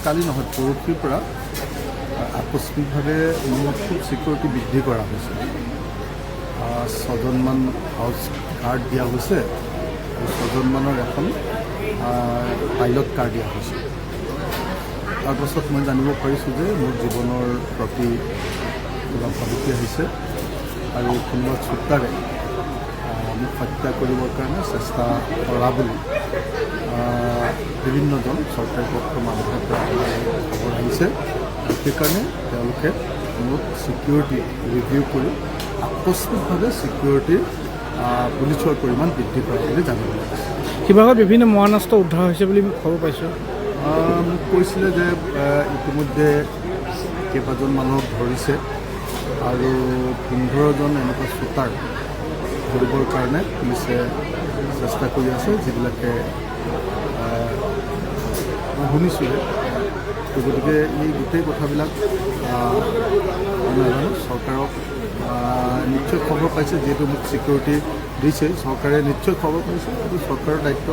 কালি নহয় পৰহিৰ পৰা আকস্মিকভাৱে মোৰ খুব ছিকিউৰিটি বৃদ্ধি কৰা হৈছে। 6জনমান হাউচ গাৰ্ড দিয়া হৈছে আৰু 6জনমানৰ এখন পাইলট কাৰ দিয়া হৈছে। তাৰপাছত মই জানিব পাৰিছোঁ যে মোৰ জীৱনৰ প্ৰতি কিবা ভাবুকি আহিছে আৰু কোনোবা চোটাৰে মোক হত্যা কৰিবৰ কাৰণে চেষ্টা কৰা বুলি বিভিন্নজন চৰকাৰী পক্ষৰ মানুহৰ পৰা খবৰ আহিছে। সেইকাৰণে তেওঁলোকে মোক ছিকিউৰিটি ৰিভিউ কৰি আকস্মিকভাৱে ছিকিউৰিটিৰ পুলিচৰ পৰিমাণ বৃদ্ধি কৰা বুলি জানিব লাগিছে। শিৱসাগৰত বিভিন্ন মৰাণাস্ত্ৰ উদ্ধাৰ হৈছে বুলি খবৰ পাইছোঁ। মোক কৈছিলে যে ইতিমধ্যে কেইবাজন মানুহক ধৰিছে আৰু 15জন এনেকুৱা শ্বুটাৰ ধৰিবৰ কাৰণে পুলিচে চেষ্টা কৰি আছে, যিবিলাকে মই শুনিছোঁহে। গতিকে এই গোটেই কথাবিলাক নাজানো। চৰকাৰক নিশ্চয় খবৰ পাইছে, যিহেতু মোক ছিকিউৰিটি দিছে, চৰকাৰে নিশ্চয় খবৰ পাইছে। এইটো চৰকাৰৰ দায়িত্ব।